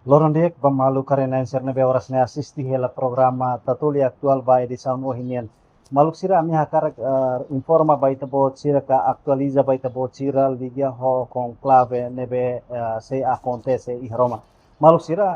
Lorondek bamalu karena serne be oras ne asisti hela programa tatuli aktual by di sound ohinian. Maluk sira ami hakar informa by tabo sira ka aktualiza by tabo sira ligia ho conclave nebe se acontece i Roma. Maluk sira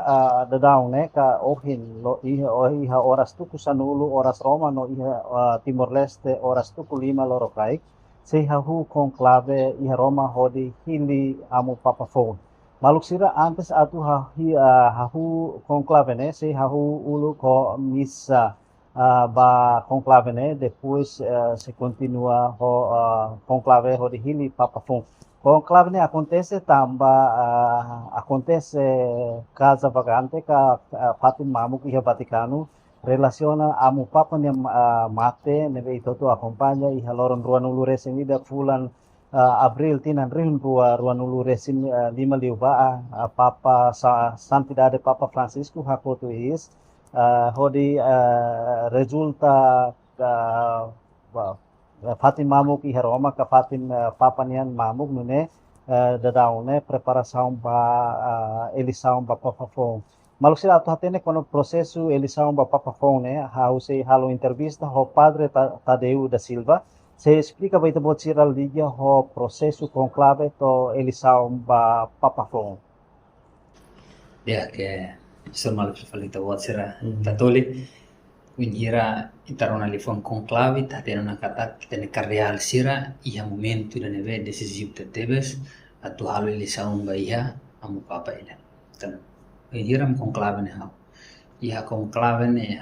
dadau ne ka ohin lo iha oras tuku sanulu oras Roma no iha Timor Leste oras tuku 5 loro kaik. Se hu conclave iha Roma hodi hili amu papa phone. Maluk sira antes atu hahu conclave né se hahu ulu ko missa ba conclave né depois se continua ho conclave ho de hili papafon. Conclave né acontece tamba acontece casa vagante ka patin mamu ki Vaticano relaciona amu papa ne mate nebe itoto acompanha e haloron ruan ulu reseng ida fulan Abril tinan rin ruan ulu resim 5 liu papa santidade papa Francisco hakotu is hodi resulta fatin mamuk i Roma ka fatin papa nian mamuk nune dadaune preparação ba eleição ba papa fon maluk sila atu hatene kono prosesu eleição ba papa fon ne hause halo entrevista ho padre Tadeu da Silva. Se explica baita botira liga ho processo conclave to eleição ba papa fon. Ya que sono falita watsira tatoli unira interona li fon conclave ta tena na kata tene carreal sira ia momento da neve decisivo te tebes atu halo eleição ba ia amu papa ina tan unira conclave ne ha ia conclave ne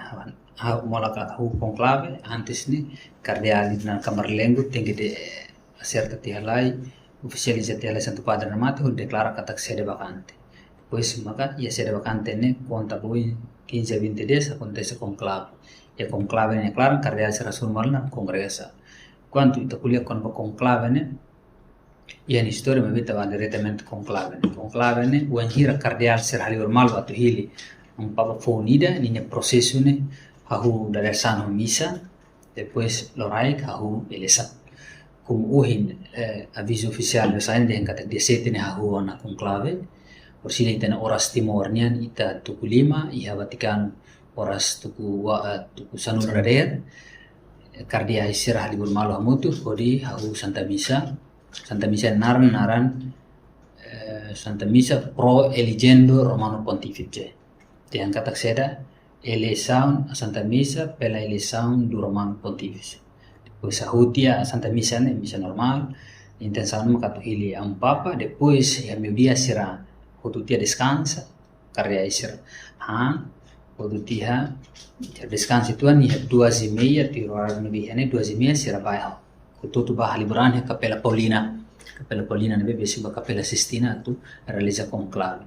ha molaka hu conclave antes ni cardeal na kamar lengo tinggi de acerta ti halai ufficializa ti halai santo padre armato declara kata sede vacante pues maka ia sede vacante ne conta lui 15-20 dias acontece conclave e conclave ne declara cardeal será surmal na congresa quanto ita kuliah con conclave ne ia ni história me vita va diretamente conclave ne o angira cardeal será ali normal atu hili un papa fonida ninya processo ne hahu dari sano misa depois lorai hahu elesa como uhin aviso oficial besain de kata 17 ne hahu na conclave por sila ita na oras timornian ita tuku 5 iha Vatican oras tuku sanu rader cardia isirah libur malu hamutu kodi hahu Santa Misa naran Santa Misa pro eligendo Romano Pontifice yang kata seda eleição a Santa Missa pela eleição do Romano Pontífice. Depois a hutia a Santa Missa né, missa normal, intenção numa catuhili a papa, depois a meio-dia será hutia descansa, carreira será hutia descansa itu ani 2:30 tiro horário nabi né 2:30 será bairro. Kututu bah liburan ya Capella Paulina nabi besi ba Capella Sistina tu realiza conclave.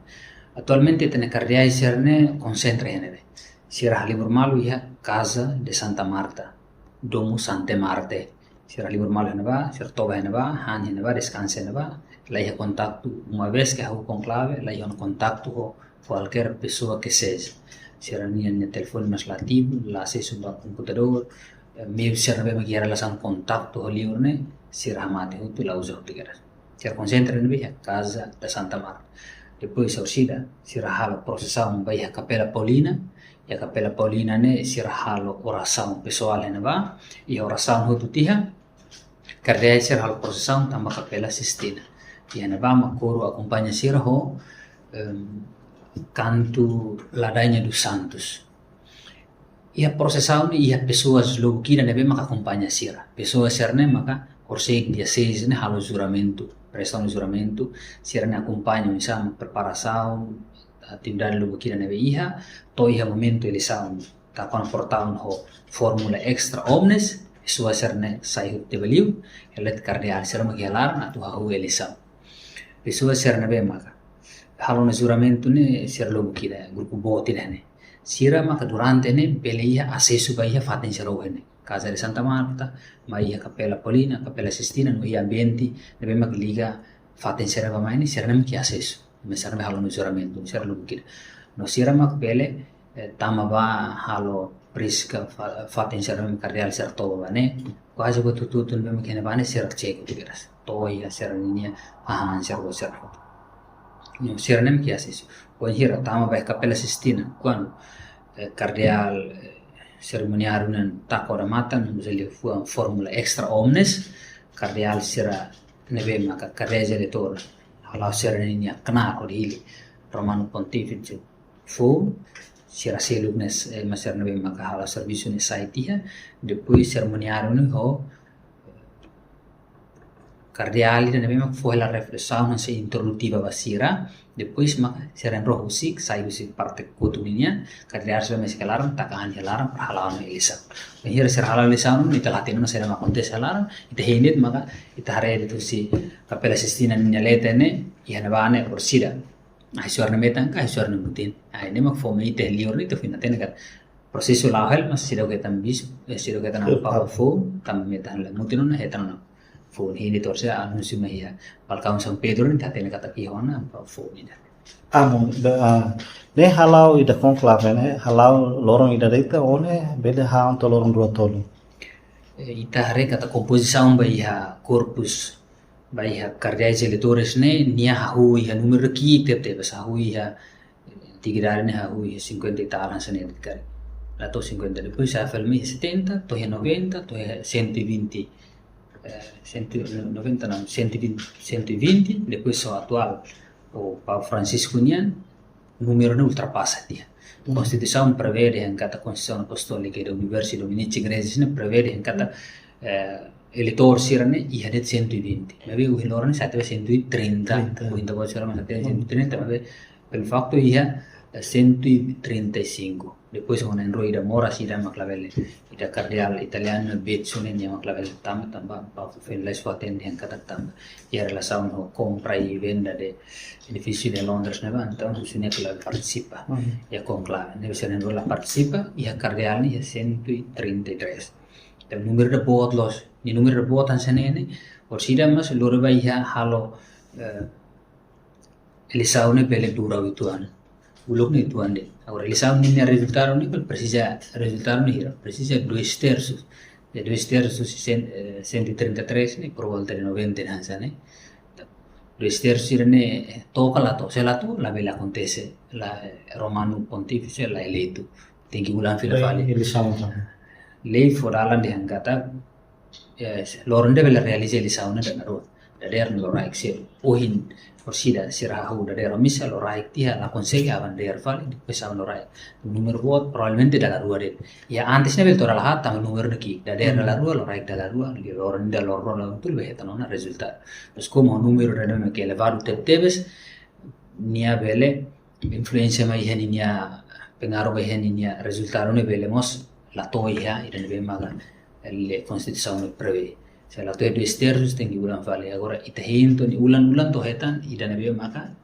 Attualmente tene carriai serne concentra neve. Sirah libur malu ya Casa de Santa Marta, Domus Sante Marte. Sirah libur malu neva, sir toba neva, han neva, descansa neva. Lai ha contacto uma vez que hago conclave, lai ha contacto com qualquer pessoa que seja. Sirah nia telefone mas lativo, la acesso ao computador, meio sirah bem que relação contacto ho livro ne, sirah mate hutu la usa hutu geras. Sirah concentra neva ya Casa de Santa Marta. Depois sausida sirah halo processão by a Capella Paulina. E a Capella Paulina ne sirahalo oração pessoal neva e oração hututia cardeia sirahalo procissão tamba Capella Sistina e neva makoro acompanha siraho canto ladainya dos santos e a procissão e a pessoas logo que neve maka acompanha sira pessoas serne maka corsei dia 6 ne halo juramento prestano juramento sira ne acompanha insama preparação atividade logo que neve iha to iha momento eleição tapana portaun ho formula extra omnes sua serne sai te beliu elet cardeal serma gelar na tu hahu eleição pessoa serne be maka halo na juramento ne ser logo que grupo bote ne sira maka durante ne belia acesso ba iha faten sero ne Casa de Santa Marta ma iha Capella Paulina Capella Sistina no iha ambienti nebe maka liga faten sero ba mai ne serne que acesso mesar halo no juramento ser logo que no sira mak bele tama ba halo priska fatin seram carreal ser to bane quase go tutun be mekene bane ser check tigeras to ya ser ninya ser go ser no Sirnem Kiasis, o hira tama by Capella Sistina, quando cardeal cerimoniarunen takora matan, ele fu una formula extra omnes, cardeal sira nebe maka carrege de tor, ala serenia kna o hili, Romano Pontifice fu sira selugnes maser nebe maka ala serviço ne saitia, depois cerimoniarunen ho cardeali da nebe maka fu la reflexão se introduttiva basira, depois maka seren roh usik sai usik parte kutuminya cardeal sira mes kalaran takahan helaran perhalaan elisa hira sira halal elisa no ita latino sira ma kontes helaran ita hinit maka ita hare itu si Capella Sistina nyaletene ihana bane orsida ai suarna metan ka suarna mutin ai ne mak fome ite lior ni to finatene ka proseso lahel mas sira ke tambis sira ke tanam pa fo tam metan la mutin na hetan na fo hini torse anu simahia palkaun San Pedro ni tatene kata kihona pa fo ni Amo, ne halau ida conclave ne halau lorong ida deita one bede haun to lorong dua tolu. Ita hare kata composição baiha corpus baiha cardeais eleitores ne nia hu iha número ki tete basa hu iha tigidare ne hu iha 50 e tal hansa ne kare. La to 50 depois a filme 70, to 90, to 120 190 não, 120, depois o atual o Papa Francisco nian numero ne ultrapassa dia. Constituição prevede em cada Constituição Apostólica da Universidade Dominici Igrejas ne prevede em cada eleitor sirane ia de 120. Mas o eleitor ne sateve 130, o ainda pode ser mas sateve 130, mas pelo facto ia 135. Depois quando enroi da mora si da maclavelle ida cardeal italiano Bezzone ne maclavelle tamba pa fella sua attende in cada tamba ia relação no compra e venda de edifício de Londres ne va então o sine que participa e conclave ne se la participa e a cardeal ne 133 el número de votos ni número de votos senene or sida mas loro vai halo elisaune bele dura vituan ulok ni tuan de agora elisaune ni resultado ni precisa resultado ni hira precisa 2 terços de 2 terços 133 ni por volta de 90 hansa ne 2 terços ne toca la to se la tu la vela acontece la Romano Pontifice la eleito tem que ulan fila fali lei foralan de hangata loronde vela realize elisaune da naro da der no raik se ohin Orsida sirahu da der misa lo raik tia la conseglia van der fali di pesa lo raik numero voto probabilmente dalla rua de ya antes ne vel tora la hatta numero de ki da der la rua lo raik dalla rua li loronde lo rono tul veta non risultato pues como numero de nome che elevado tebes nia vele influencia mai hen nia pengaruh mai hen nia resultado ne velemos la toia ida ne maga le constituzione prevede se la toia 2 terços tem que ulan fale agora ita hinto ni ulan to hetan ida ne maka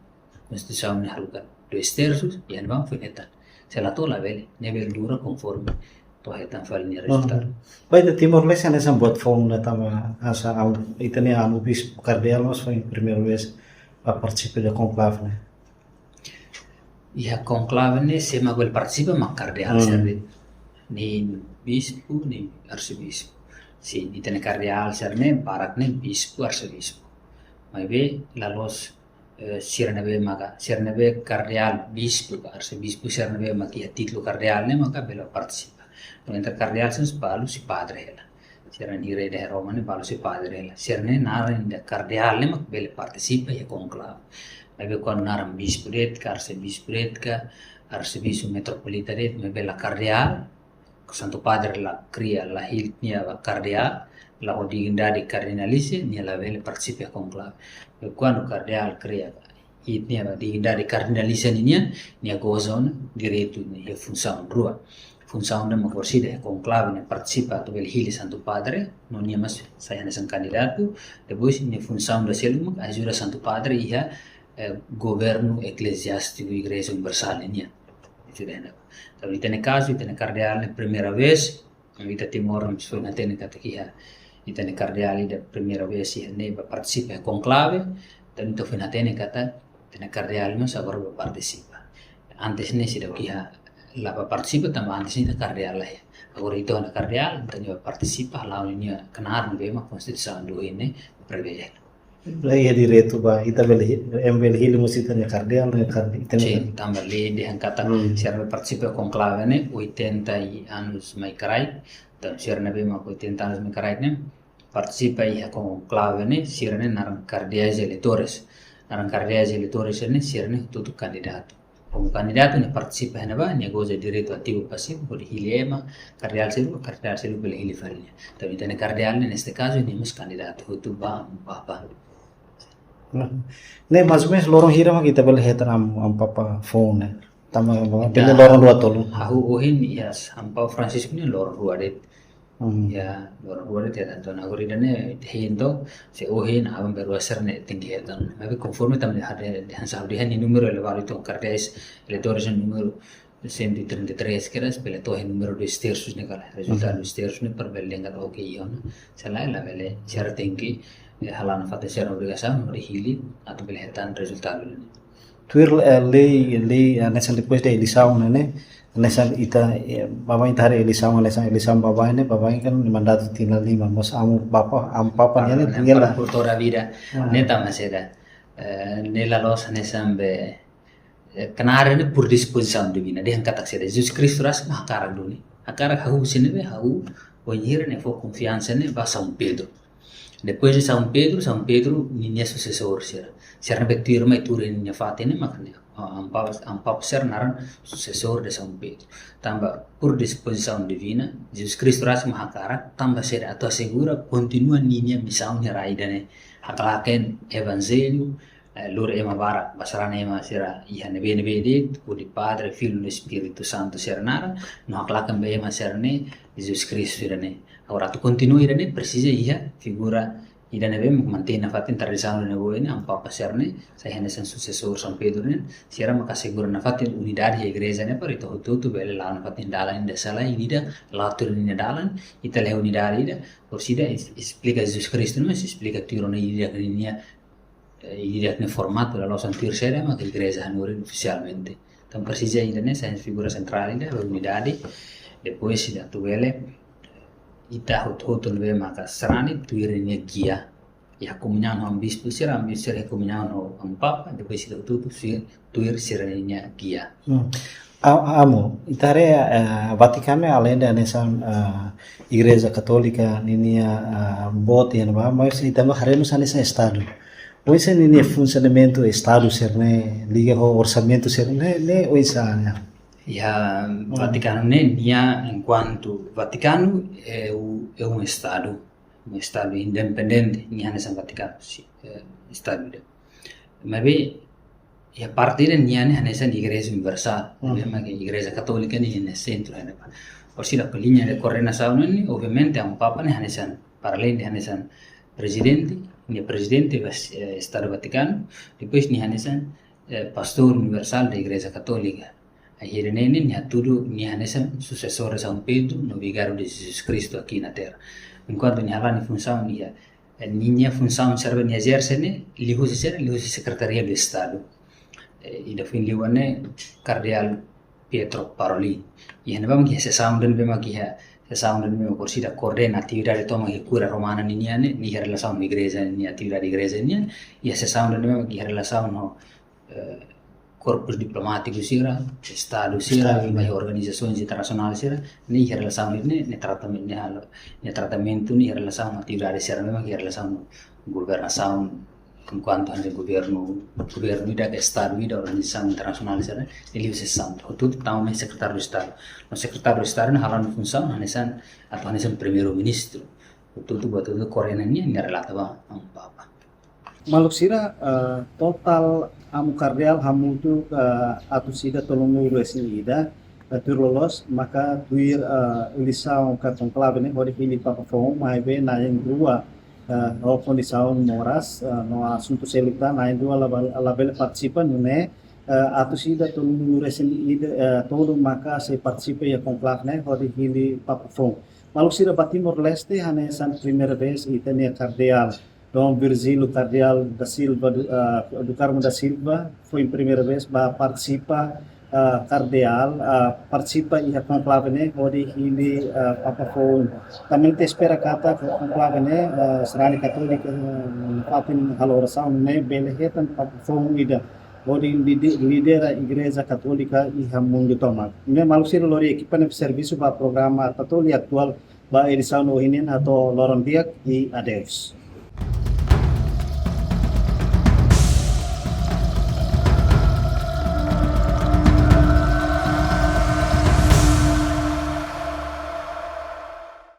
constituzione haruka 2 terços yan bang finetan se la to la vele ne vel dura conforme to hetan fale ni resultado Vai de Timor Leste ne san buat form na tama asa au itani anu bis cardeal mas foi primeira vez a participar de conclave ne. Ya conclave ne se ma quel participa ma cardeal serve ni bispo ni arcebispo. Sì, ni tene cardeal serne barak ne bispo arcebispo. Ma be la los sirnebe maga sirnebe cardeal bispo arcebispo sirnebe ma ki titolo cardeal ne maga bela participa. Mentre cardeal sen spalu si padre hela. Sirne ni re de Roma ne balu si padre hela. Sirne nara in cardeal ne maga bela participa e conclave. Ma be quando nara bispo det arcebispo det arcebispo metropolita det me bela cardeal Santo Padre la cria la hiltnia la cardeal la odigindadi cardinalice ni la vele participa a conclave e quando cardeal cria hiltnia la odigindadi cardinalice ni a gozon direito ni função rua função de uma corsida conclave ne participa to vele hili Santo Padre non ni mas saya ne san candidato depois ni função da selum ajuda Santo Padre ia governo eclesiástico igreja universal ni Tapi tene caso, tene cardeal ne primeira vez, vita Timor foi na tene catequia, tene cardeal da primeira vez e ne participa a conclave, tanto foi na tene cata, tene cardeal mas agora participa. Antes ne sida que la participa também antes ne cardeal lá. Agora então na cardeal, então participa lá unia canar no bema constituição do ne prevede. Iya direto ba ita bel hili musita ne cardial ne cardi Sì, também lì di kata serve partecipa con clave ne 80 anos mai carai, dan serve bem ma 80 anos mai carai ne participa con clave ne sirne naran cardiais eleitores. Naran cardiais eleitores ne sirne tudo candidato. Como candidato ne participa ne va ne goza direito ativo passivo por hilema cardial siru per hili farinha. Tapi tene cardial neste caso ne mus candidato tu ba papa. Ne mais ou menos lorong hira ma kita bel hetan am papa phone ne tama bel lorong dua tolu Aku ohin yes ampau Francisco ni lorong dua det. Ya lorong dua det ya tanto na gori dane hindo se ohin abang beru aser ne tinggi hetan. Tapi conforme tamne hade han saudi han numero elevado itu cardiais eleitores numero 133 que era spele to numero 2 terços ne kala resultado 2 terços ne per bellenga to ke iona sala la vele cer tinggi halana fate ser obrigação no hili atau belhetan resultado tuir lei nesan depois de eleição né nesan ita baba ita hari eleição baba kan mandato tinggal 5 mos am papa ne tinggal por toda a vida neta maceda nella losa nesambe kenara ne por disposição divina de kata seda Jesus Cristo ras makara duni akara hau sinebe hau onhira ne fo confiança ne va São Pedro. Depois de São Pedro ninha sucessor será betir mai tur ninha fatene makne ampap ser naran sucessor de São Pedro. Tamba por disposição divina Jesus Cristo ras mahakara tamba ser atau segura continua ninha missão ne raidane hakalaken evangelho lur ema bara basarana ema sera ihane bene bede di Padre Figlio e Spirito Santo ser naran no hakalaken be ema serne Jesus Cristo irane. Ora tu continui irane precisa ia figura irane bem mantém a fatin tradição ne goene am papa serne sai hene sen sucessor São Pedro ne sera maka segura na fatin unidade igreja ne per itu tu bele la na fatin dalan de sala idida la turine dalan itale unidade ida por sida explica Jesus Cristo no se explica tiro na idea ne formato la losa antir sera ma che igreja hanno ufficialmente tan precisa irane sen figura centrale de unidade depois sida tu bele ita hotul be maka serani tuirnya gia ya komunyan ham bispo sira komunyan ham papa depois ita tuir siranya gia amo itare Vaticano além da nessa igreja católica ninia bot yang ba mas ita ma haremos nessa estado pois ninia funcionamento estado serne liga ho orçamento serne ne oisanya. Ya, Vaticano nia enquanto Vaticano é um estado independente, nia nessa Vaticano, estado. Mas bem, a partir de nia nessa igreja universal, mesmo que igreja católica nia nesse centro, né? Por si la linha de coordenação né, obviamente é um papa né nessa para além de nessa presidente estado Vaticano, depois nia nessa pastor universal da igreja católica. Akhirnya ini tudo nessa sucessor de São Pedro no vigário de Jesus Cristo aqui na Terra. Enquanto lá função minha função serve ni exerce ne lihu secretaria do Estado. E da fim lihu ne cardeal Pietro Parolin. E ne vamos que se sound bem aqui se sound bem por si da coordena atividade toma que cura romana ni relação com igreja ni atividade igreja ni e se sound bem que relação no corpos diplomáticos sira, Estado sira, e organizações internacionais sira, nem relação ne tratamento ni relação atividade sira mesmo que relação governação enquanto ande governo da Estado e da organização internacional sira, ele se sente tudo tão no secretário do Estado. No secretário do Estado na halan função hanesan atau hanesan primeiro ministro. Tudo korenanya ni relata ang papa. Maluk sira total amu kardial hamu tu atu sida tolongu resi ida tur lolos maka tuir elisau karton clave ne hori hili papa fong mai be na yang dua ho condição moras no assunto seluta na yang dua la bele participa ne atu sida tolongu resi ida todo maka se participa ya conclave ne hori hili papa fong maluk sira Batimor Leste hane san primeira vez itania cardeal Dom Virgílio Cardeal da Silva, do Carmo da Silva, foi a primeira vez para participar cardeal participa iha conclave ne odi hili papa phone também te espera kata conclave ne serani katolik papin haloração ne bele hetan papa phone ida odi lidera igreja católica iha mundo toma ne malusir lori equipa ne serviço para programa tatuli atual ba edição no hinin atau loron biak e adeus